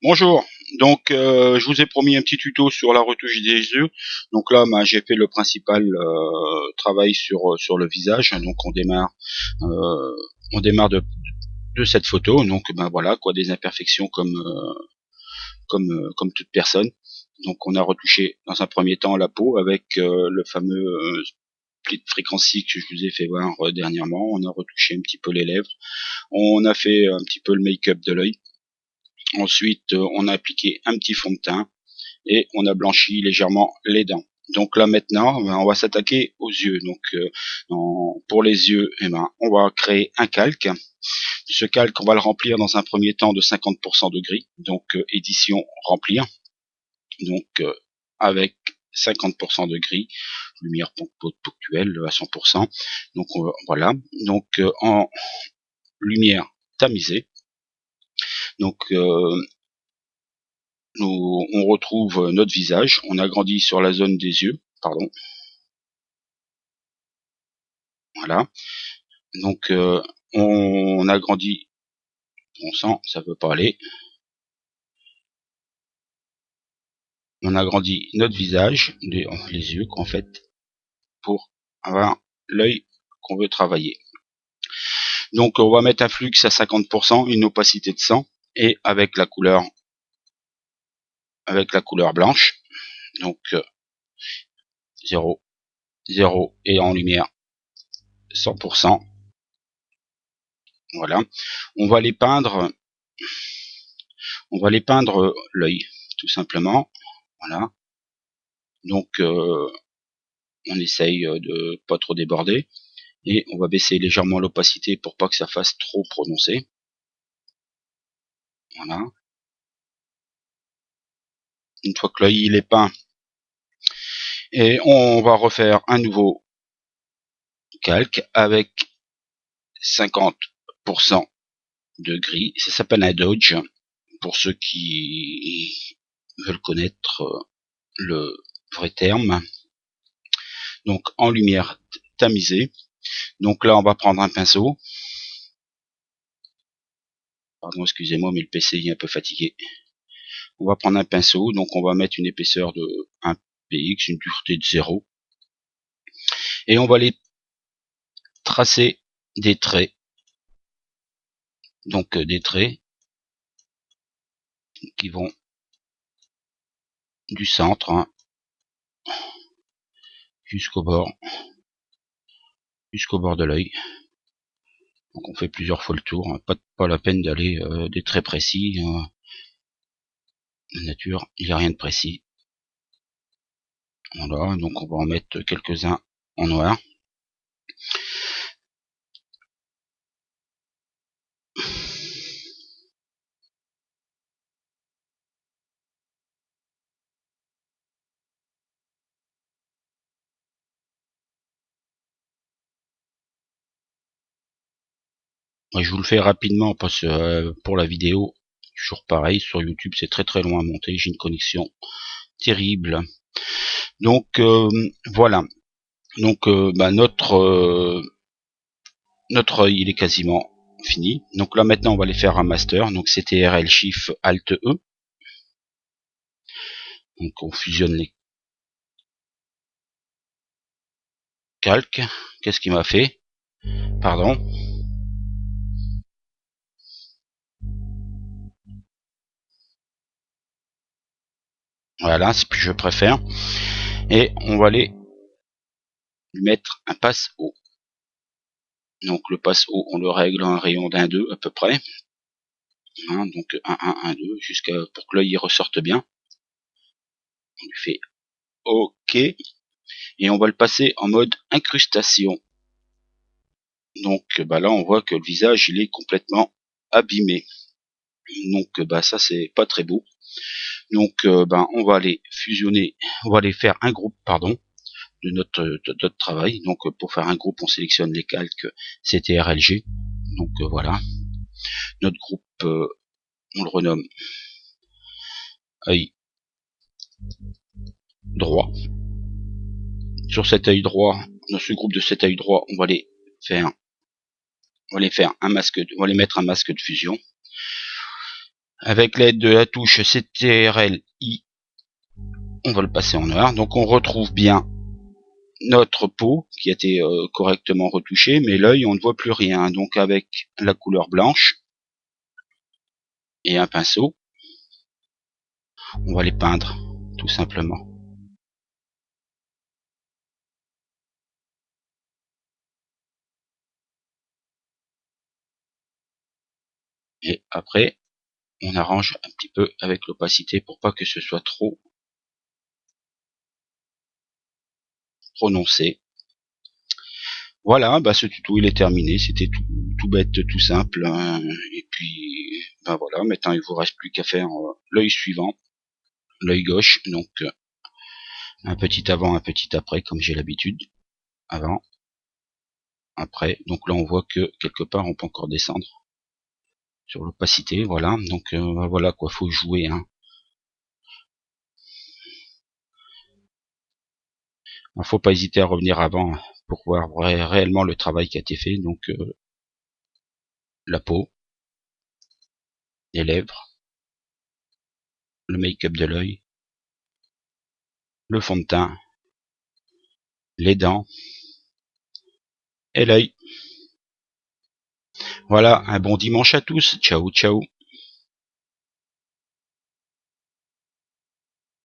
Bonjour, donc je vous ai promis un petit tuto sur la retouche des yeux. Donc là j'ai fait le principal travail sur le visage. Donc on démarre de cette photo. Donc voilà quoi, des imperfections comme toute personne. Donc on a retouché dans un premier temps la peau avec le fameux split frequency que je vous ai fait voir dernièrement. On a retouché un petit peu les lèvres, on a fait un petit peu le make-up de l'œil. Ensuite, on a appliqué un petit fond de teint et on a blanchi légèrement les dents. Donc là maintenant, on va s'attaquer aux yeux. Donc pour les yeux, on va créer un calque. Ce calque, on va le remplir dans un premier temps de 50% de gris. Donc édition remplir. Donc avec 50% de gris, lumière ponctuelle à 100%. Donc voilà. Donc en lumière tamisée. Donc on retrouve notre visage, on agrandit sur la zone des yeux, pardon. Voilà. Donc on agrandit, bon sang, ça veut pas aller. On agrandit notre visage, les yeux en fait, pour avoir l'œil qu'on veut travailler. Donc on va mettre un flux à 50%, une opacité de 100, et avec la couleur blanche. Donc 0, 0 et en lumière 100%. Voilà. On va les peindre l'œil, tout simplement. Voilà. Donc on essaye de pas trop déborder et on va baisser légèrement l'opacité pour pas que ça fasse trop prononcé. Voilà. Une fois que l'œil il est peint, et on va refaire un nouveau calque avec 50% de gris. Ça s'appelle un dodge pour ceux qui veulent connaître le vrai terme. Donc en lumière tamisée. Donc là on va prendre un pinceau. Pardon, excusez-moi, mais le PC est un peu fatigué. On va prendre un pinceau, donc on va mettre une épaisseur de 1 px, une dureté de 0. Et on va aller tracer des traits. Donc des traits qui vont du centre jusqu'au bord de l'œil. Donc on fait plusieurs fois le tour, pas la peine d'aller des traits précis. La nature, il n'y a rien de précis. Voilà, donc on va en mettre quelques-uns en noir. Et je vous le fais rapidement parce que pour la vidéo, toujours pareil, sur YouTube c'est très loin à monter, j'ai une connexion terrible. Donc voilà. Donc notre œil il est quasiment fini. Donc là maintenant on va aller faire un master. Donc CTRL Shift Alt E. Donc on fusionne les calques. Qu'est-ce qu'il m'a fait? Pardon. Voilà, c'est ce que je préfère. Et on va aller lui mettre un passe haut. Donc le passe haut, on le règle à un rayon d'1, 2 à peu près. Hein, donc 1, 1, 1, 2, jusqu'à pour que l'œil ressorte bien. On lui fait OK. Et on va le passer en mode incrustation. Donc là on voit que le visage il est complètement abîmé. Donc ça c'est pas très beau. Donc on va aller fusionner, on va aller faire un groupe de notre travail. Donc pour faire un groupe on sélectionne les calques CTRLG. Donc voilà. Notre groupe on le renomme œil droit. Sur cet œil droit, dans ce groupe de cet œil droit, on va aller faire un masque, on va aller mettre un masque de fusion. Avec l'aide de la touche CTRL-I, on va le passer en noir. Donc on retrouve bien notre peau qui a été correctement retouchée, mais l'œil on ne voit plus rien. Donc avec la couleur blanche et un pinceau, on va les peindre tout simplement. Et après on arrange un petit peu avec l'opacité pour pas que ce soit trop prononcé. Voilà, bah ce tuto il est terminé, c'était tout bête, tout simple, hein. Et puis ben voilà, maintenant il vous reste plus qu'à faire l'œil suivant, l'œil gauche, donc un petit avant, un petit après comme j'ai l'habitude, avant, après, donc là on voit que quelque part on peut encore descendre sur l'opacité, voilà, donc voilà quoi, faut jouer, hein. Il faut pas hésiter à revenir avant pour voir réellement le travail qui a été fait, donc la peau, les lèvres, le make-up de l'œil, le fond de teint, les dents et l'œil. Voilà, un bon dimanche à tous. Ciao, ciao.